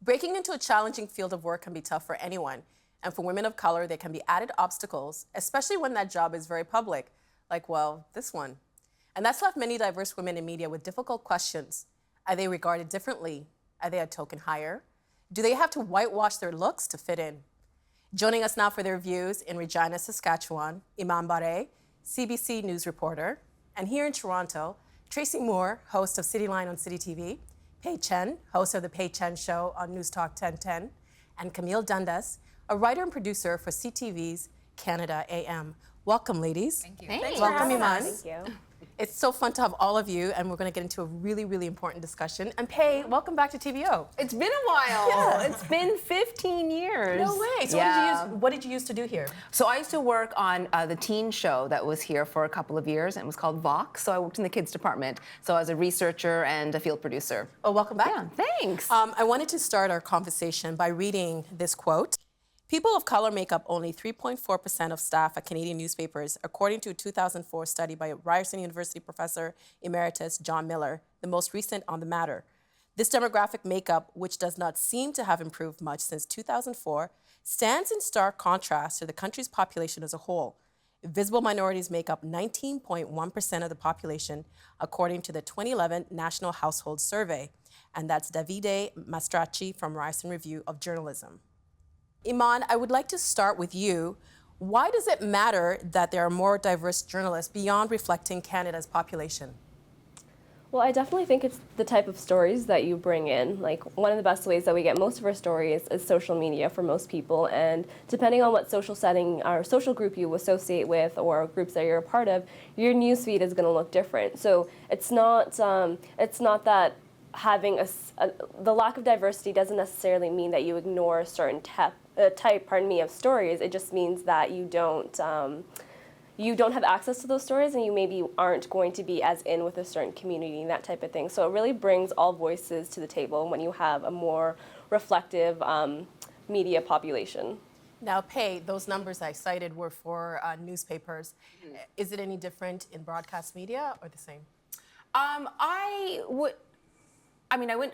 Breaking into a challenging field of work can be tough for anyone. And for women of color, there can be added obstacles, especially when that job is very public, like, well, this one. And that's left many diverse women in media with difficult questions. Are they regarded differently? Are they a token hire? Do they have to whitewash their looks to fit in? Joining us now for their views in Regina, Saskatchewan, Iman Bare, CBC News reporter. And here in Toronto, Tracy Moore, host of Cityline on City TV, Pei Chen, host of The Pei Chen Show on News Talk 1010, and Camille Dundas, a writer and producer for CTV's Canada AM. Welcome, ladies. Thank you. Thanks. Welcome, Iman. Thank you. It's so fun to have all of you, and we're going to get into a really, really important discussion. And Pei, welcome back to TVO. It's been a while. Yeah. It's been 15 years. No way. So what did you use to do here? So I used to work on the teen show that was here for a couple of years, and it was called Vox. So I worked in the kids department. So I was a researcher and a field producer. Oh, welcome back. Yeah, thanks. I wanted to start our conversation by reading this quote. People of color make up only 3.4% of staff at Canadian newspapers, according to a 2004 study by Ryerson University professor emeritus John Miller, the most recent on the matter. This demographic makeup, which does not seem to have improved much since 2004, stands in stark contrast to the country's population as a whole. Visible minorities make up 19.1% of the population, according to the 2011 National Household Survey. And that's Davide Mastracci from Ryerson Review of Journalism. Iman, I would like to start with you. Why does it matter that there are more diverse journalists beyond reflecting Canada's population? Well, I definitely think it's the type of stories that you bring in. Like, one of the best ways that we get most of our stories is social media for most people. And depending on what social setting or social group you associate with or groups that you're a part of, your newsfeed is going to look different. So it's not that having the lack of diversity doesn't necessarily mean that you ignore a certain type of stories. It just means that you don't have access to those stories, and you maybe aren't going to be as in with a certain community and that type of thing. So it really brings all voices to the table when you have a more reflective media population. Now, Pei, those numbers I cited were for newspapers. Mm-hmm. Is it any different in broadcast media or the same? I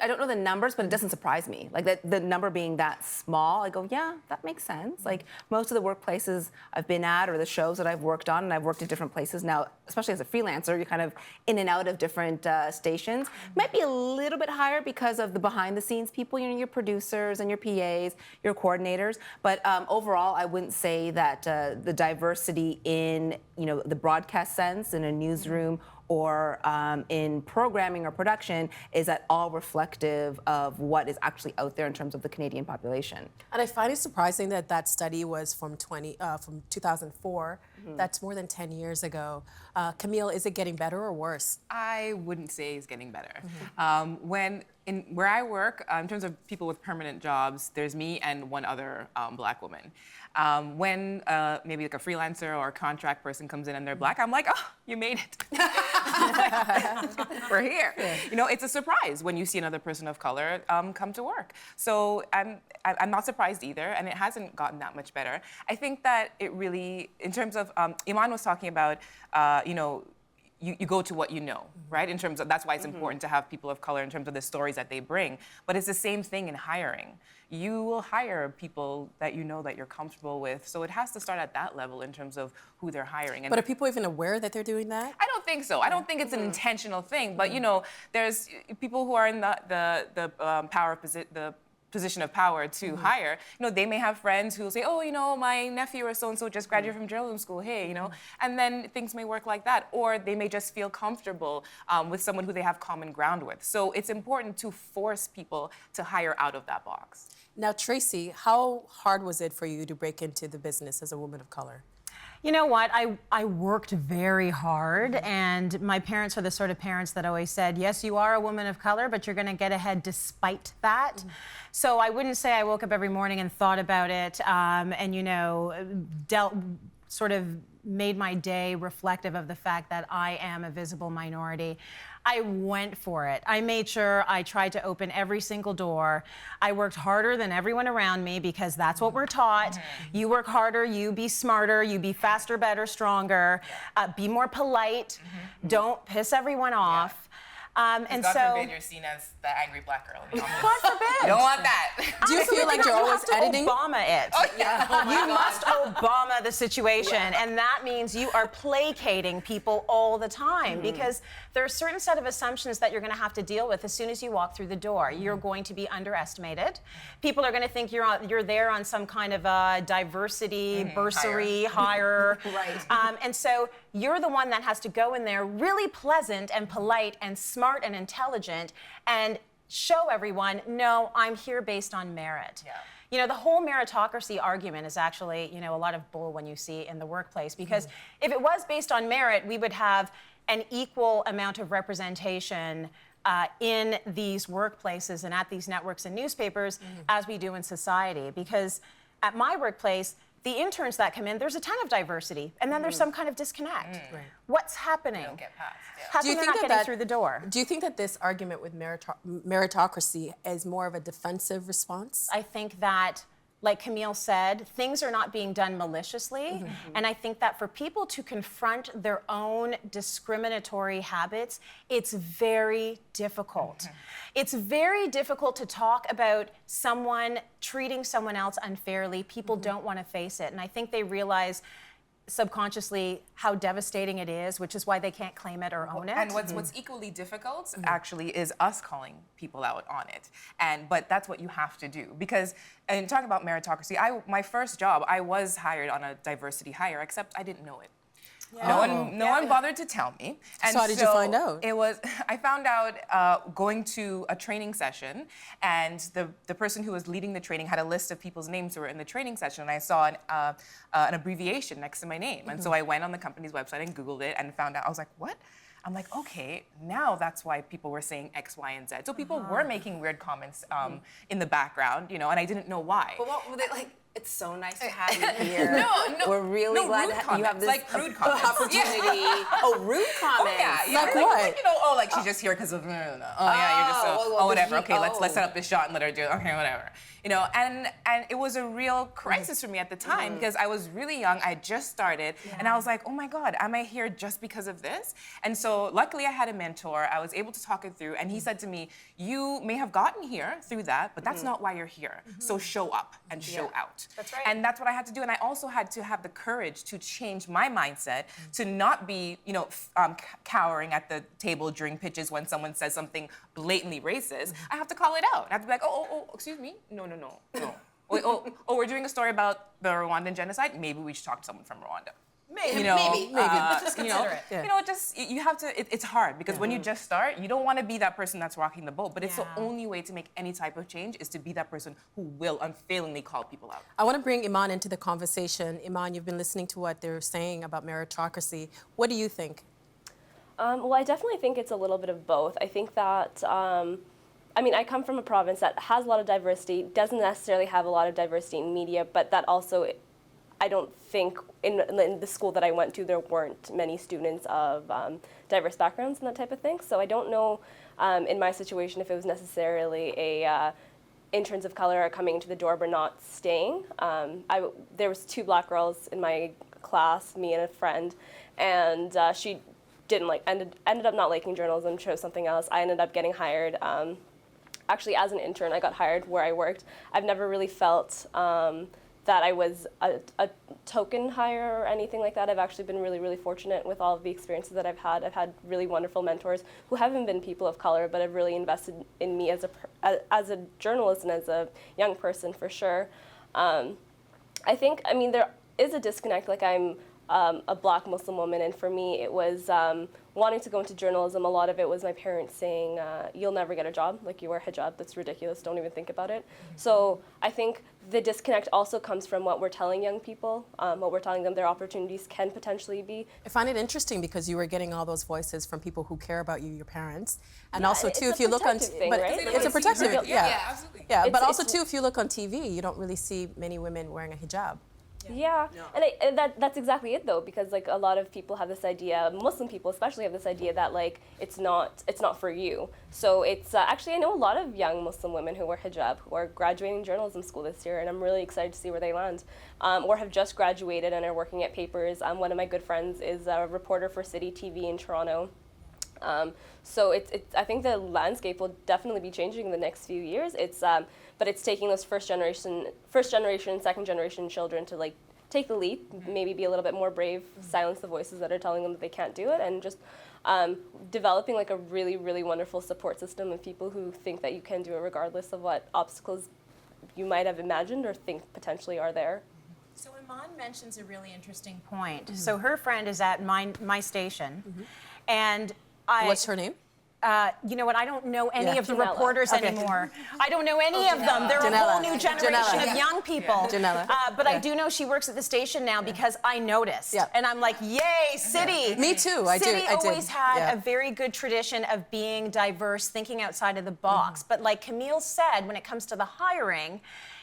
don't know the numbers, but it doesn't surprise me. Like the number being that small, I go, yeah, that makes sense. Like most of the workplaces I've been at or the shows that I've worked on, and I've worked at different places now, especially as a freelancer, you're kind of in and out of different stations. Might be a little bit higher because of the behind the scenes people, your producers and your PAs, your coordinators. But overall, I wouldn't say that the diversity in, the broadcast sense in a newsroom or in programming or production is at all reflective of what is actually out there in terms of the Canadian population. And I find it surprising that that study was from 2004. Mm-hmm. That's more than 10 years ago. Camille, is it getting better or worse? I wouldn't say it's getting better. Mm-hmm. Where I work, in terms of people with permanent jobs, there's me and one other Black woman. When maybe like a freelancer or a contract person comes in and they're Black, I'm like, oh, you made it. We're here. Yeah. It's a surprise when you see another person of color come to work. So I'm not surprised either, and it hasn't gotten that much better. I think that it really, in terms of, Iman was talking about, you go to what you know, right? In terms of, that's why it's important to have people of color in terms of the stories that they bring. But it's the same thing in hiring. You will hire people that you know that you're comfortable with. So it has to start at that level in terms of who they're hiring. But are people even aware that they're doing that? I don't think so. I don't think it's an intentional thing. But there's people who are in the position of power to hire, they may have friends who say, oh, my nephew or so-and-so just graduated from journalism school, hey, and then things may work like that. Or they may just feel comfortable with someone who they have common ground with. So it's important to force people to hire out of that box. Now, Tracy, how hard was it for you to break into the business as a woman of color? You know what? I worked very hard, and my parents are the sort of parents that always said, yes, you are a woman of color, but you're going to get ahead despite that. So I wouldn't say I woke up every morning and thought about it sort of made my day reflective of the fact that I am a visible minority. I went for it. I made sure I tried to open every single door. I worked harder than everyone around me because that's what we're taught. You work harder, you be smarter, you be faster, better, stronger, be more polite, don't piss everyone off. And God so, forbid you're seen as the angry black girl in the office. God forbid. You don't want that. Do you feel like you're always editing? Obama it. Oh, yeah. Oh, my You God. must Obama the situation, and that means you are placating people all the time because there are a certain set of assumptions that you're going to have to deal with as soon as you walk through the door. You're going to be underestimated. People are going to think you're there on some kind of a diversity bursary hire. Right. And so you're the one that has to go in there really pleasant and polite and smart and intelligent and show everyone, no, I'm here based on merit. Yeah. You know, the whole meritocracy argument is actually, you know, a lot of bull when you see in the workplace, because if it was based on merit, we would have an equal amount of representation in these workplaces and at these networks and newspapers as we do in society. Because at my workplace, the interns that come in, there's a ton of diversity, and then there's some kind of disconnect. What's happening? They don't get past. Yeah. How come they're not getting through the door? Do you think that this argument with meritocracy is more of a defensive response? I think that, like Camille said, things are not being done maliciously. And I think that for people to confront their own discriminatory habits, it's very difficult. It's very difficult to talk about someone treating someone else unfairly. People don't want to face it. And I think they realize subconsciously how devastating it is, which is why they can't claim it or own it. And what's equally difficult actually is us calling people out on it. But that's what you have to do, because in talking about meritocracy, my first job, I was hired on a diversity hire, except I didn't know it. No one bothered to tell me. And So how did you find out? I found out going to a training session, and the person who was leading the training had a list of people's names who were in the training session, and I saw an abbreviation next to my name. And so I went on the company's website and Googled it and found out. I was like, what? I'm like, okay, now that's why people were saying X, Y, and Z. So people were making weird comments in the background, you know, and I didn't know why. But what were they like? It's so nice to have you here. No, We're really glad rude that you have comments, this like rude comments. opportunity. Oh, rude comments. Like what? You know, like she's just here because of, oh yeah, you're just so, well, whatever. Okay, let's oh. set up this shot and let her do it. Okay, whatever. You know, and it was a real crisis for me at the time because I was really young. I just started, and I was like, oh my God, am I here just because of this? And so luckily I had a mentor. I was able to talk it through, and he said to me, you may have gotten here through that, but that's not why you're here. So show up and show out. That's right. And that's what I had to do. And I also had to have the courage to change my mindset to not be, you know, cowering at the table during pitches when someone says something blatantly racist. I have to call it out. I have to be like, oh, excuse me. No. Wait, we're doing a story about the Rwandan genocide. Maybe we should talk to someone from Rwanda. Maybe, You know, maybe. Just you know, consider it. you know, just you have to. It's hard because when you just start, you don't want to be that person that's rocking the boat. But it's the Yeah. only way to make any type of change is to be that person who will unfailingly call people out. I want to bring Iman into the conversation. Iman, you've been listening to what they're saying about meritocracy. What do you think? Well, I definitely think it's a little bit of both. I think that, I mean, I come from a province that has a lot of diversity, doesn't necessarily have a lot of diversity in media, but that also, I don't think in the school that I went to, there weren't many students of diverse backgrounds and that type of thing. So I don't know in my situation if it was necessarily interns of color are coming into the door but not staying. There was 2 black girls in my class, me and a friend, and she didn't ended up not liking journalism, chose something else. I ended up getting hired. Actually, as an intern, I got hired where I worked. I've never really felt that I was a token hire or anything like that. I've actually been really, really fortunate with all of the experiences that I've had. I've had really wonderful mentors who haven't been people of color, but have really invested in me as a journalist and as a young person, for sure. I think, I mean, there is a disconnect. Like, I'm a black Muslim woman, and for me it was wanting to go into journalism. A lot of it was my parents saying, you'll never get a job, like you wear hijab, that's ridiculous, don't even think about it. So I think the disconnect also comes from what we're telling young people, what we're telling them their opportunities can potentially be. I find it interesting because you were getting all those voices from people who care about you, your parents, and Yeah, also and too, it's if a you look on, protective thing, but right? it's a protective, Yeah, absolutely. yeah. But It's- also too, if you look on TV, you don't really see many women wearing a hijab. Yeah, and that's exactly it though, because like a lot of people have this idea, Muslim people especially have this idea that like it's not for you. So it's actually, I know a lot of young Muslim women who wear hijab who are graduating journalism school this year, and I'm really excited to see where they land, or have just graduated and are working at papers. One of my good friends is a reporter for City TV in Toronto. So I think the landscape will definitely be changing in the next few years. But it's taking those first generation, second generation children to like take the leap, maybe be a little bit more brave, silence the voices that are telling them that they can't do it, and just developing like a really, really wonderful support system of people who think that you can do it regardless of what obstacles you might have imagined or think potentially are there. So Iman mentions a really interesting point. So her friend is at my station, and What's her name? You know what? I don't know any of the Janella. reporters anymore. I don't know any of them. They're a Janella. whole new generation of young people. Janella. But I do know she works at the station now because I noticed. Yeah. And I'm like, yay, City. Me too. I City did. always had Yeah. a very good tradition of being diverse, thinking outside of the box. But like Camille said, when it comes to the hiring,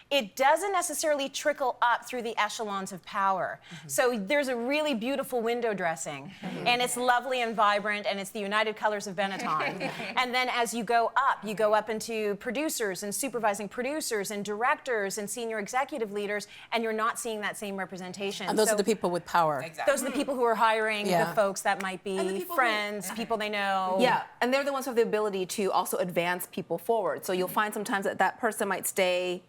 it doesn't necessarily trickle up through the echelons of power. So there's a really beautiful window dressing, and it's lovely and vibrant, and it's the United Colors of Benetton. And then as you go up into producers and supervising producers and directors and senior executive leaders, and you're not seeing that same representation. And those So are the people with power. Exactly. those are the people who are hiring Yeah. the folks that might be friends, people they know. Yeah, and they're the ones who have the ability to also advance people forward. So you'll find sometimes that that person might stay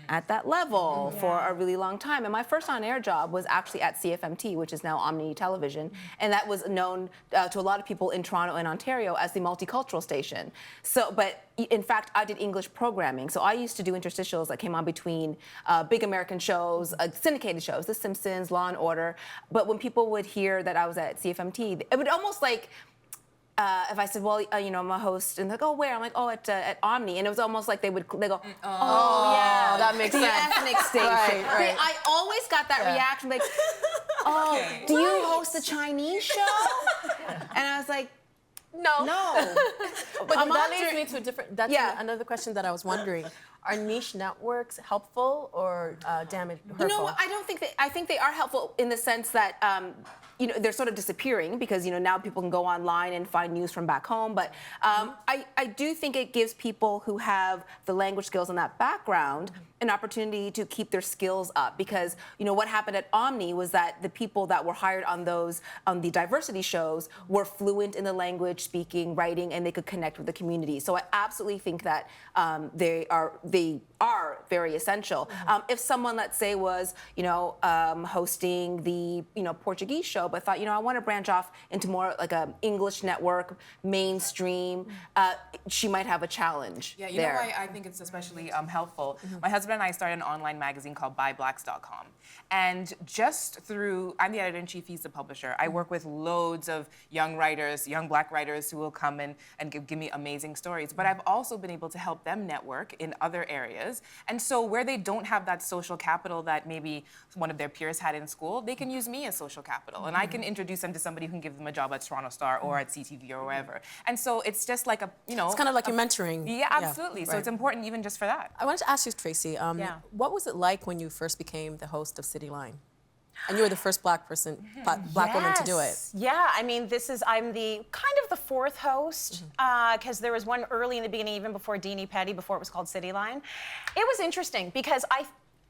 at that level for a really long time. And my first on-air job was actually at CFMT, which is now Omni Television, and that was known to a lot of people in Toronto and Ontario as the multicultural station. So, but in fact, I did English programming. So I used to do interstitials that came on between big American shows, syndicated shows, The Simpsons, Law and Order. But when people would hear that I was at CFMT, it would almost like, if I said, well, you know, I'm a host, and they go, where? I'm like, oh, at Omni, and it was almost like they go, oh yeah, that makes the sense. ethnic station. Right. I always got that reaction, like, oh, do you host a Chinese show? And I was like, no. But that leads me to a different. That's Yeah. another question that I was wondering: are niche networks helpful or hurtful? You know what? I don't think I think they are helpful in the sense that you know, they're sort of disappearing because, you know, now people can go online and find news from back home. But I do think it gives people who have the language skills and that background an opportunity to keep their skills up, because, you know, what happened at Omni was that the people that were hired on the diversity shows were fluent in the language, speaking, writing, and they could connect with the community. So I absolutely think that they are very essential. If someone, let's say, was, you know, hosting the, you know, Portuguese show, but thought, you know, I want to branch off into more like a English network, mainstream, she might have a challenge. Yeah, you know why I think it's especially helpful? My husband and I started an online magazine called BuyBlacks.com. And just through, I'm the editor-in-chief, he's the publisher. I work with loads of young writers, young black writers who will come and give me amazing stories. But I've also been able to help them network in other areas. And so where they don't have that social capital that maybe one of their peers had in school, they can use me as social capital. And I can introduce them to somebody who can give them a job at Toronto Star or at CTV or wherever. And so it's just like a, you know. It's kind of like you're mentoring. Yeah, absolutely. So right. it's important even just for that. I wanted to ask you, Tracy, what was it like when you first became the host of City Line? And you were the first black woman to do it. Yeah, I mean, I'm the kind of the fourth host, because there was one early in the beginning, even before Deanie Petty, before it was called City Line. It was interesting because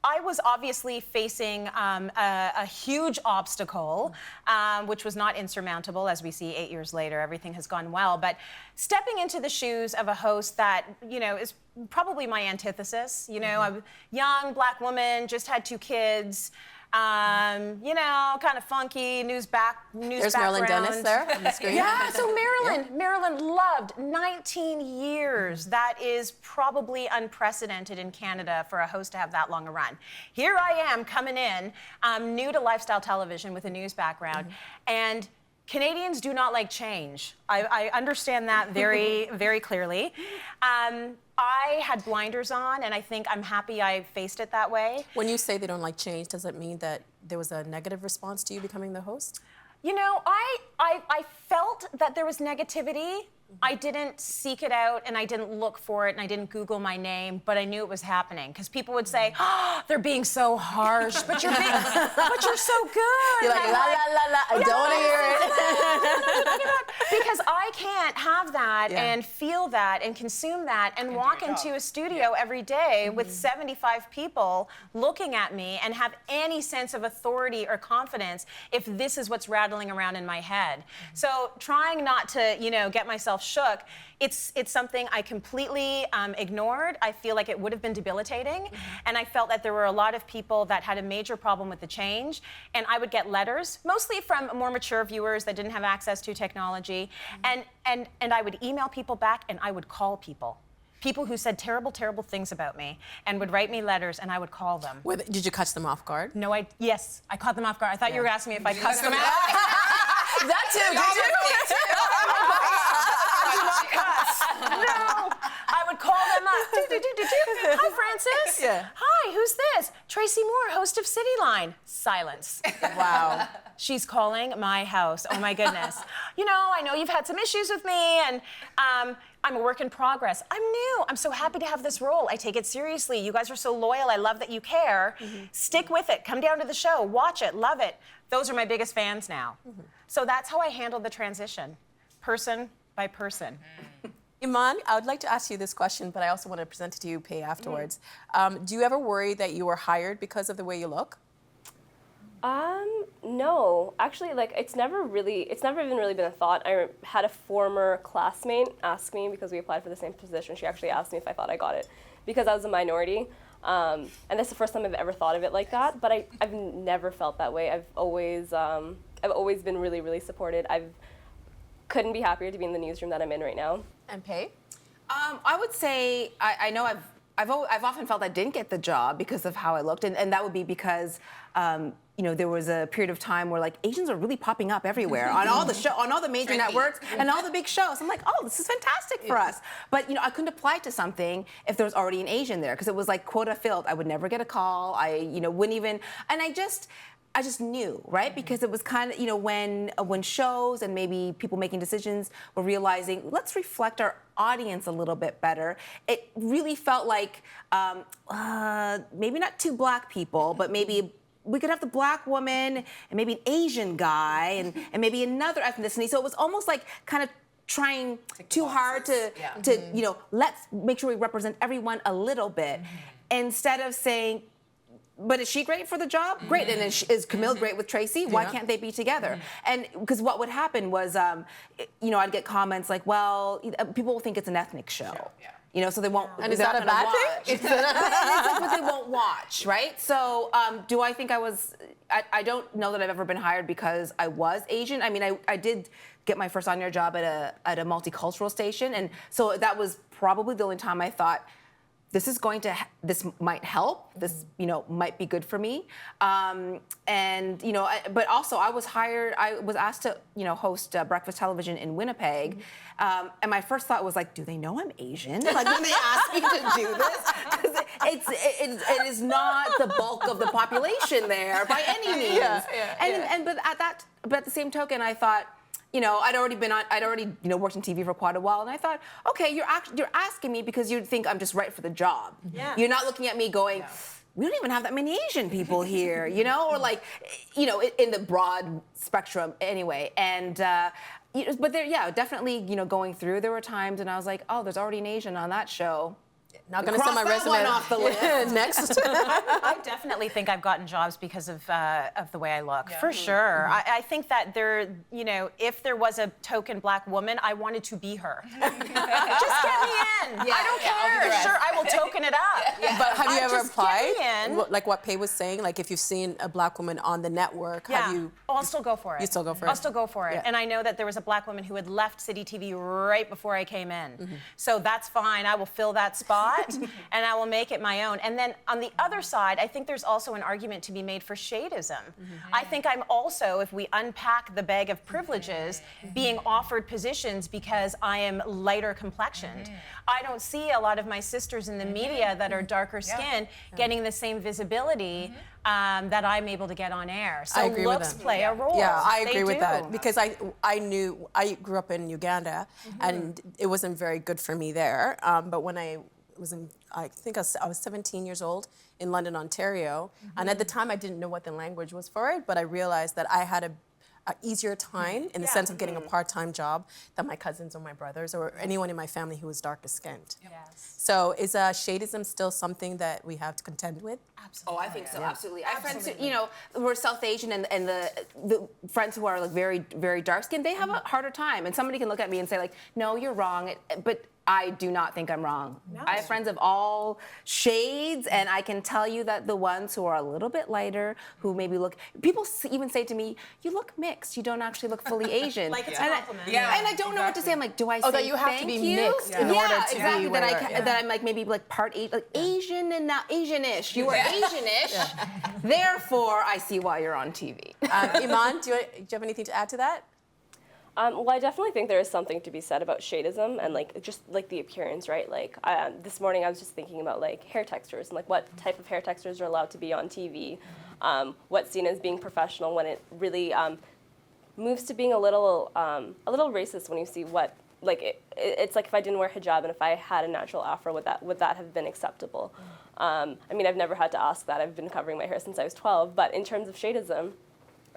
I was obviously facing a huge obstacle, which was not insurmountable. As we see 8 years later, everything has gone well. But stepping into the shoes of a host that, you know, is probably my antithesis. You know, I'm a young black woman, just had 2 kids. You know, kind of funky news background. There's Marilyn Dennis there on the screen. Yeah, so Marilyn loved 19 years. That is probably unprecedented in Canada for a host to have that long a run. Here I am coming in, new to lifestyle television with a news background, and Canadians do not like change. I understand that very, very clearly. I had blinders on, and I think I'm happy I faced it that way. When you say they don't like change, does it mean that there was a negative response to you becoming the host? You know, I felt that there was negativity, I didn't seek it out and I didn't look for it and I didn't Google my name, but I knew it was happening because people would say, "Oh, they're being so harsh, but you're so good." You're like, And la, I'm la, la, la, I don't want to hear it. because I can't have that and feel that and consume that and walk into a studio every day with 75 people looking at me and have any sense of authority or confidence if this is what's rattling around in my head. So trying not to, get myself shook, it's something I completely ignored. I feel like it would have been debilitating. And I felt that there were a lot of people that had a major problem with the change. And I would get letters, mostly from more mature viewers that didn't have access to technology. And I would email people back and I would call people. People who said terrible, terrible things about me and would write me letters and I would call them. Did you catch them off guard? No, yes, I caught them off guard. I thought you were asking me if I cussed them out. That too, did you? No, I would call them up. Hi, Francis. Yeah. Hi, who's this? Tracy Moore, host of Cityline. Silence. Wow. She's calling my house. Oh my goodness. I know you've had some issues with me, and I'm a work in progress. I'm new. I'm so happy to have this role. I take it seriously. You guys are so loyal. I love that you care. Stick with it. Come down to the show. Watch it. Love it. Those are my biggest fans now. So that's how I handled the transition, person by person. Iman, I would like to ask you this question, but I also want to present it to you, Pei, afterwards. Do you ever worry that you were hired because of the way you look? No. Actually, it's never even really been a thought. I had a former classmate ask me, because we applied for the same position, she actually asked me if I thought I got it because I was a minority. And that's the first time I've ever thought of it like that, but I've never felt that way. I've always been really, really supported. Couldn't be happier to be in the newsroom that I'm in right now. And Pei? I would say I know I've often felt I didn't get the job because of how I looked, and that would be because there was a period of time where Asians are really popping up everywhere on all the major networks and all the big shows. I'm like, oh, this is fantastic for us. But I couldn't apply to something if there was already an Asian there because it was quota filled. I would never get a call. I wouldn't even, and I just knew, right? Because it was kind of, when shows and maybe people making decisions were realizing, let's reflect our audience a little bit better. It really felt like maybe not two black people, but maybe we could have the black woman and maybe an Asian guy and maybe another ethnicity. So it was almost like kind of trying too hard to let's make sure we represent everyone a little bit instead of saying, but is she great for the job? Great. And is Camille great with Tracy? Why can't they be together? And because what would happen was, I'd get comments like, well, people will think it's an ethnic show. So they won't. And is that a bad thing? But they won't watch, right? So do I think I was? I don't know that I've ever been hired because I was Asian. I mean, I did get my first on-air job at a multicultural station, and so that was probably the only time I thought, this might help. This, might be good for me. But also I was hired. I was asked to, host breakfast television in Winnipeg, and my first thought was do they know I'm Asian? When they asked me to do this, because it is not the bulk of the population there by any means. But at the same token, I thought, I'd already worked in TV for quite a while, and I thought, okay, you're asking me because you think I'm just right for the job. Yeah. You're not looking at me going, we don't even have that many Asian people here, or in the broad spectrum anyway. And but there, definitely, going through, there were times, and I was like, oh, there's already an Asian on that show. Not going to send my resume off the list. Next. I definitely think I've gotten jobs because of the way I look, for sure. I think that if there was a token black woman, I wanted to be her. Just get me in. I don't care. Sure, I will token it up. But have you ever just get applied? me in. Like what Pei was saying, if you've seen a black woman on the network, have you? Oh, I'll still go for it. You still go for it? I'll still go for it. Yeah. And I know that there was a black woman who had left City TV right before I came in. So that's fine. I will fill that spot. that, and I will make it my own. And then on the other side, I think there's also an argument to be made for shadeism. I think I'm also, if we unpack the bag of privileges, being offered positions because I am lighter complexioned. I don't see a lot of my sisters in the media that are darker skinned getting the same visibility that I'm able to get on air. So I agree with looks them. play a role. Yeah, I They agree with do. that because I grew up in Uganda and it wasn't very good for me there. But when I was I think I was 17 years old in London, Ontario, and at the time I didn't know what the language was for it, but I realized that I had a easier time in the sense of getting a part-time job than my cousins or my brothers or anyone in my family who was darker skinned. Yes. So is shadeism still something that we have to contend with? Oh, I think so. Absolutely. I have friends who, who are South Asian, and the friends who are like very, very dark skinned, they have a harder time. And somebody can look at me and say like, "No, you're wrong," but I do not think I'm wrong. No. I have friends of all shades, and I can tell you that the ones who are a little bit lighter, who maybe people even say to me, "You look mixed. You don't actually look fully Asian." Like it's a compliment. And I don't know what to say. I'm like, do I say that you have to thank be you? mixed in order to be exactly. whatever. That I'm like maybe like part Asian and not Asian-ish. You are Asian-ish. Therefore, I see why you're on TV. Iman, do you have anything to add to that? Well, I definitely think there is something to be said about shadeism and like just like the appearance, right? Like this morning I was just thinking about like hair textures and like what type of hair textures are allowed to be on TV, what's seen as being professional when it really moves to being a little racist when you see what it's like if I didn't wear hijab and if I had a natural afro, would that have been acceptable? I mean, I've never had to ask that. I've been covering my hair since I was 12. But in terms of shadeism,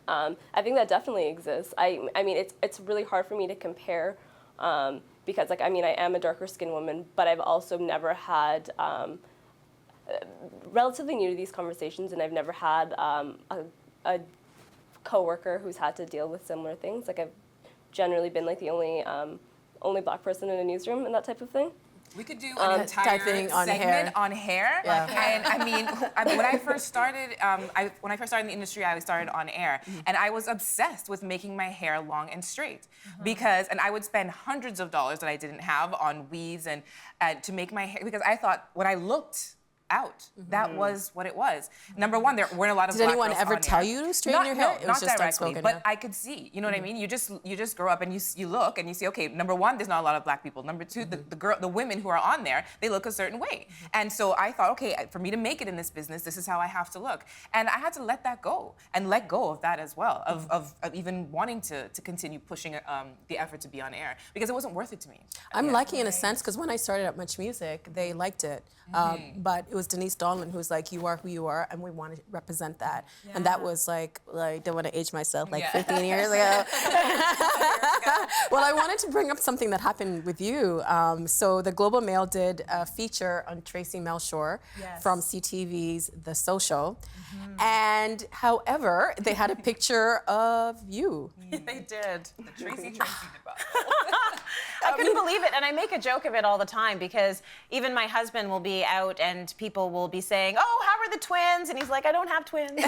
I think that definitely exists. I mean, it's really hard for me to compare because, like, I mean, I am a darker skinned woman, but I've also never had, relatively new to these conversations, and I've never had a coworker who's had to deal with similar things. Like, I've generally been like the only black person in a newsroom and that type of thing. We could do an entire thing on segment hair. on hair. Yeah. And I mean, when I first started, in the industry, I started on air, and I was obsessed with making my hair long and straight and I would spend hundreds of dollars that I didn't have on weaves and to make my hair because I thought when I looked out, that was what it was. Number one, there weren't a lot of Did black anyone girls ever on tell air. you to straighten your hair? No, It was not just directly, unspoken, but yeah. I could see. You know what I mean? You just grow up and you look and you see. Okay, number one, there's not a lot of black people. Number two, the women who are on there, they look a certain way. And so I thought, okay, for me to make it in this business, this is how I have to look. And I had to let that go and let go of that as well, of even wanting to continue pushing the effort to be on air because it wasn't worth it to me. I'm lucky in a sense because when I started at Much Music, they liked it. But it was Denise Dolan who was like, "You are who you are, and we want to represent that." Yeah. And that was like don't want to age myself, 15 years ago. Well, I wanted to bring up something that happened with you. So the Global Mail did a feature on Tracy Melchior from CTV's The Social. And however, they had a picture of you. They did. The Tracy debacle. I couldn't believe it, and I make a joke of it all the time because even my husband will be out and people will be saying, "Oh, how are the twins?" And he's like, "I don't have twins." And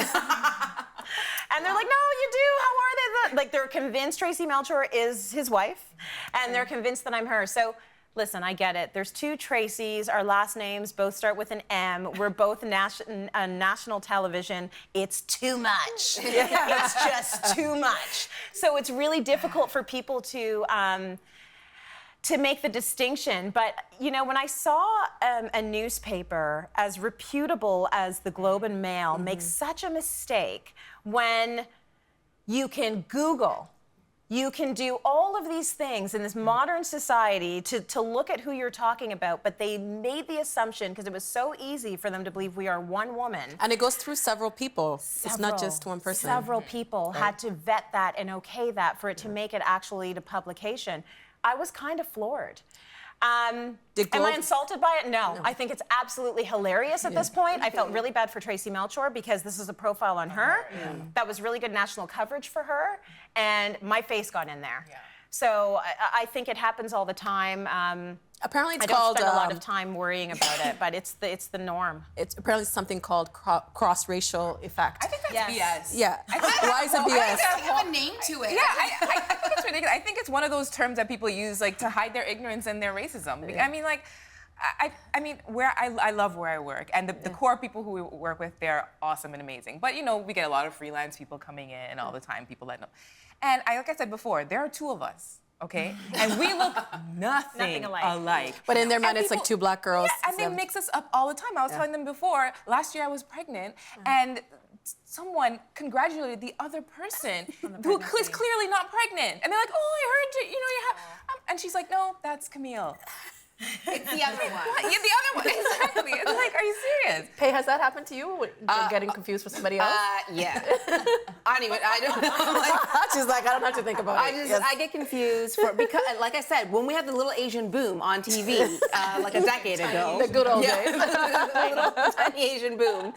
they're like, "No, you do. How are they?" Like they're convinced Tracy Melchior is his wife, and they're convinced that I'm her. So listen, I get it. There's two Tracys. Our last names both start with an M. We're both national television. It's too much. It's just too much. So it's really difficult for people to make the distinction. But, you know, when I saw a newspaper as reputable as the Globe and Mail make such a mistake when you can Google, you can do all of these things in this modern society to look at who you're talking about, but they made the assumption, because it was so easy for them to believe we are one woman. And it goes through several people. It's not just one person. Several people had to vet that and okay that for it to make it actually to publication. I was kind of floored. Am I insulted by it? No. I think it's absolutely hilarious at this point. I felt really bad for Tracy Melchior because this is a profile on her. That was really good national coverage for her, and my face got in there. So I think it happens all the time. Apparently it's I don't called, spend a lot of time worrying about it, but it's the norm. It's apparently something called cross-racial effect. I think that's BS. Yeah. Why is it BS? It doesn't have a name to it. Yeah, I think it's ridiculous. I think it's one of those terms that people use like to hide their ignorance and their racism. I mean, like, I mean, I love where I work, and the core people who we work with, they're awesome and amazing. But you know, we get a lot of freelance people coming in all the time, people that know. And like I said before, there are two of us, okay? And we look nothing alike. But in their mind, And it's like people- two black girls. Yeah, and they mix us up all the time. I was telling them before, last year I was pregnant, and someone congratulated the other person who was clearly not pregnant. And they're like, oh, I heard you know, you have, and she's like, no, that's Camille. It's the other one. Yeah, the other one, exactly. It's like, are you serious? Pei, has that happened to you? Getting confused for somebody else? Yeah. I don't know. She's like, I don't have to think about it. Yes. I get confused because, like I said, when we had the little Asian boom on TV, like a decade ago. The good old days. The little tiny Asian boom.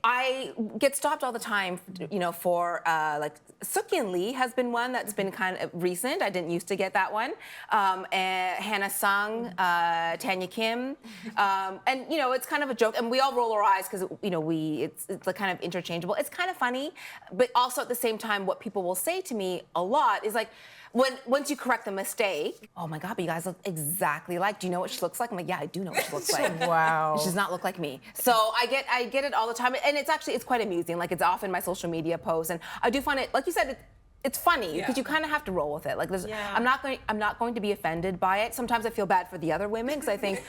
I get stopped all the time, you know, for like Sukyin Lee has been one that's been kind of recent. I didn't used to get that one. Hannah Sung, Tanya Kim, and you know, it's kind of a joke, and we all roll our eyes because you know it's like kind of interchangeable. It's kind of funny, but also at the same time, what people will say to me a lot is like, once you correct the mistake, oh my God, but you guys look exactly alike. Do you know what she looks like? I'm like, yeah, I do know what she looks like. Wow. She does not look like me. So I get it all the time, and it's quite amusing. Like it's often my social media posts, and I do find it, like you said, it's funny because you kind of have to roll with it. Like I'm not going to be offended by it. Sometimes I feel bad for the other women because I think.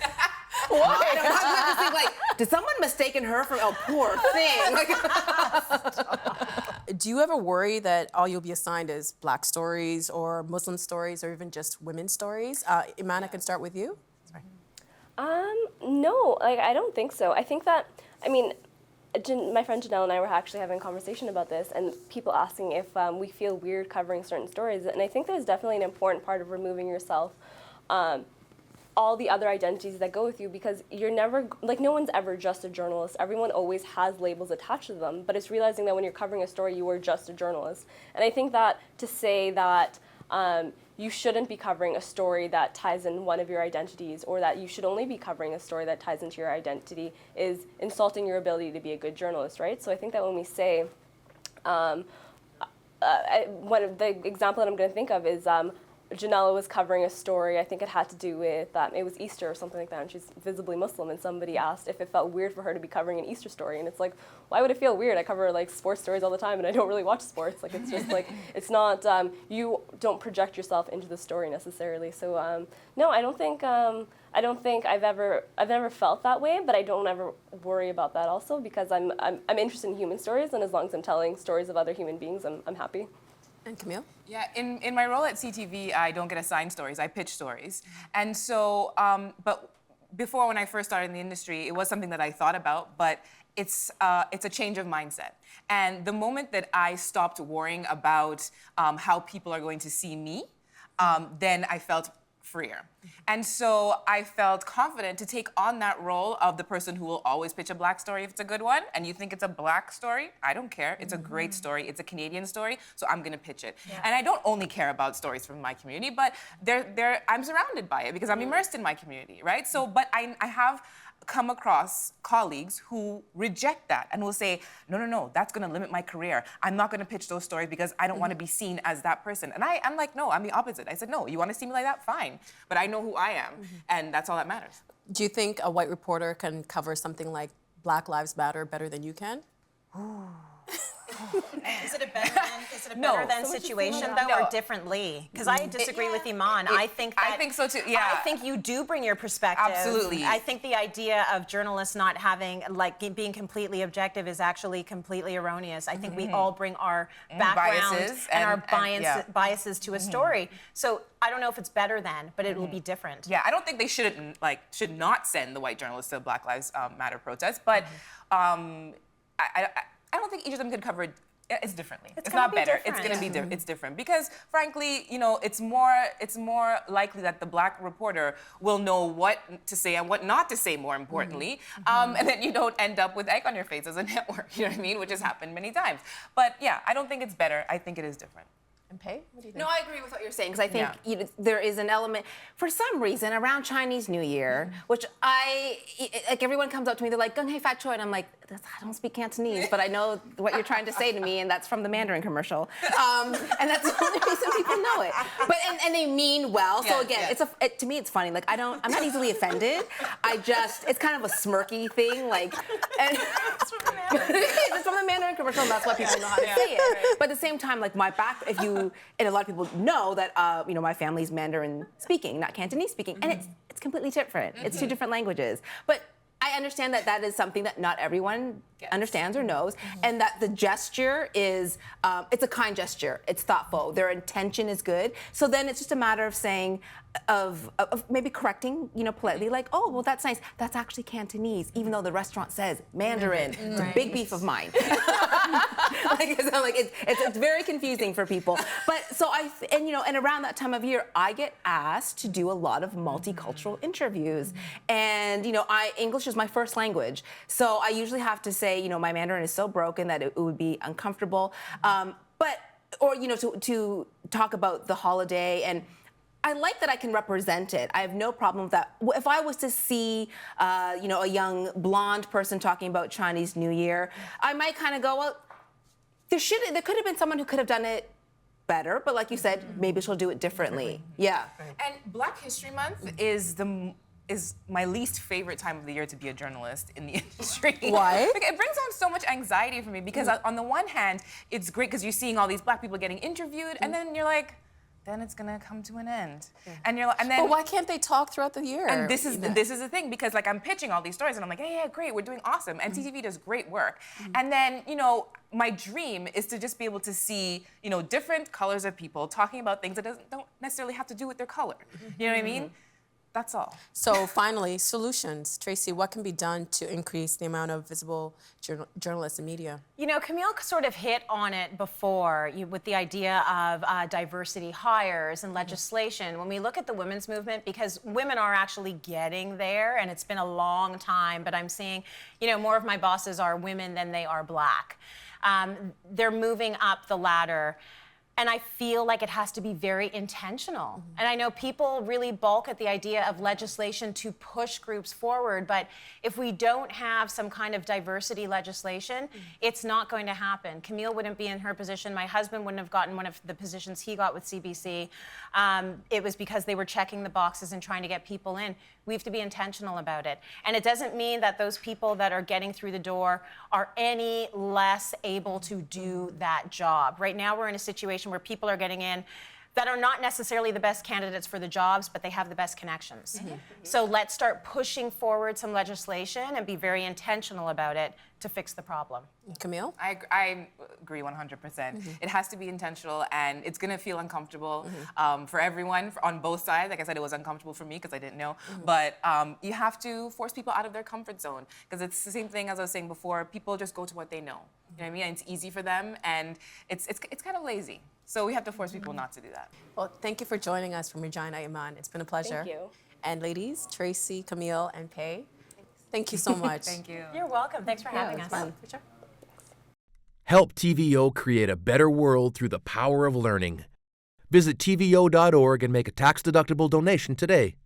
Why? I just think like, did someone mistaken her for a poor thing? Like, Do you ever worry that all you'll be assigned is black stories or Muslim stories or even just women's stories? Iman, I can start with you. No, like I don't think so. I think that, I mean, my friend Janelle and I were actually having a conversation about this, and people asking if we feel weird covering certain stories, and I think there's definitely an important part of removing yourself, all the other identities that go with you, because you're never, like no one's ever just a journalist. Everyone always has labels attached to them, but it's realizing that when you're covering a story, you are just a journalist. And I think that to say that you shouldn't be covering a story that ties in one of your identities, or that you should only be covering a story that ties into your identity, is insulting your ability to be a good journalist, right? So I think that when we say, one of the example that I'm going to think of is Janella was covering a story, I think it had to do with, it was Easter or something like that, and she's visibly Muslim, and somebody asked if it felt weird for her to be covering an Easter story, and it's like, why would it feel weird? I cover like sports stories all the time, and I don't really watch sports. Like it's just like, it's not, you don't project yourself into the story necessarily. So no, I don't think I've ever felt that way, but I don't ever worry about that also, because I'm interested in human stories, and as long as I'm telling stories of other human beings, I'm happy. And Camille? Yeah, in my role at CTV, I don't get assigned stories, I pitch stories. And so, but before, when I first started in the industry, it was something that I thought about, but it's a change of mindset. And the moment that I stopped worrying about how people are going to see me, then I felt freer. And so I felt confident to take on that role of the person who will always pitch a black story if it's a good one, and you think it's a black story, I don't care. It's a great story. It's a Canadian story, so I'm gonna pitch it. Yeah. And I don't only care about stories from my community, but I'm surrounded by it because I'm immersed in my community, right? So, but I have come across colleagues who reject that and will say, no, that's gonna limit my career. I'm not gonna pitch those stories because I don't wanna be seen as that person. And I'm like, no, I'm the opposite. I said, no, you wanna see me like that? Fine. But I know who I am, and that's all that matters. Do you think a white reporter can cover something like Black Lives Matter better than you can? Is it a better than situation though, or differently? Because I disagree with Iman. I think so too. Yeah. I think you do bring your perspective. Absolutely. I think the idea of journalists not having being completely objective is actually completely erroneous. I think we all bring our backgrounds and our biases to a story. So I don't know if it's better than, but it will be different. Yeah, I don't think they should not send the white journalists to Black Lives Matter protests, but I don't think each of them could cover it. It's differently. It's not better. Different. It's going to be different. It's different because, frankly, you know, it's more likely that the black reporter will know what to say and what not to say. More importantly, and then you don't end up with egg on your face as a network. You know what I mean? Which has happened many times. But yeah, I don't think it's better. I think it is different. And Pei, what do you think? No, I agree with what you're saying because I think there is an element, for some reason, around Chinese New Year, which like everyone comes up to me, they're like, "Gung hei fat choi," and I'm like, I don't speak Cantonese, but I know what you're trying to say to me, and that's from the Mandarin commercial, and that's the only reason people know it. But and they mean well. So again, to me, it's funny. Like I'm not easily offended. It's kind of a smirky thing, like. And, it's from the Mandarin commercial, and that's why people know how to say it. Right. But at the same time, like and a lot of people know that my family's Mandarin speaking, not Cantonese speaking, and it's completely different. It's two different languages. But I understand that is something that not everyone understands or knows, and that the gesture is it's a kind gesture. It's thoughtful. Their intention is good. So then it's just a matter of saying, of maybe correcting, politely, like, oh, well, that's nice. That's actually Cantonese, even though the restaurant says Mandarin. It's a big beef of mine. It's very confusing for people. But so and around that time of year, I get asked to do a lot of multicultural interviews, and English is my first language, so I usually have to say, my Mandarin is so broken that it would be uncomfortable, to talk about the holiday. And I like that I can represent it. I have no problem with that. If I was to see, a young blonde person talking about Chinese New Year, I might kind of go, well, there could have been someone who could have done it better, but like you said, maybe she'll do it differently. Yeah. And Black History Month is my least favorite time of the year to be a journalist in the industry. Why? Like, it brings on so much anxiety for me because on the one hand, it's great because you're seeing all these Black people getting interviewed, and then you're like, then it's gonna come to an end. And you're like, and then. But why can't they talk throughout the year? And this is the thing, because like I'm pitching all these stories and I'm like, yeah, great, we're doing awesome. And TTV does great work. And then, my dream is to just be able to see, different colors of people talking about things that don't necessarily have to do with their color. You know what I mean? That's all. So finally, solutions. Tracy, what can be done to increase the amount of visible journalists in media? Camille sort of hit on it before with the idea of diversity hires and legislation. When we look at the women's movement, because women are actually getting there, and it's been a long time, but I'm seeing, more of my bosses are women than they are Black. They're moving up the ladder. And I feel like it has to be very intentional. And I know people really balk at the idea of legislation to push groups forward, but if we don't have some kind of diversity legislation, it's not going to happen. Camille wouldn't be in her position. My husband wouldn't have gotten one of the positions he got with CBC. It was because they were checking the boxes and trying to get people in. We have to be intentional about it. And it doesn't mean that those people that are getting through the door are any less able to do that job. Right now, we're in a situation where people are getting in that are not necessarily the best candidates for the jobs, but they have the best connections. So let's start pushing forward some legislation and be very intentional about it to fix the problem. Camille? I agree 100%. It has to be intentional, and it's gonna feel uncomfortable for everyone on both sides. Like I said, it was uncomfortable for me because I didn't know, but you have to force people out of their comfort zone, because it's the same thing as I was saying before. People just go to what they know. You know what I mean? And it's easy for them, and it's kind of lazy. So we have to force people not to do that. Well, thank you for joining us from Regina, Iman. It's been a pleasure. Thank you. And ladies, Tracy, Camille, and Pei, thank you so much. Thank you. You're welcome. Thanks for having us. Fun. Sure. Help TVO create a better world through the power of learning. Visit TVO.org and make a tax-deductible donation today.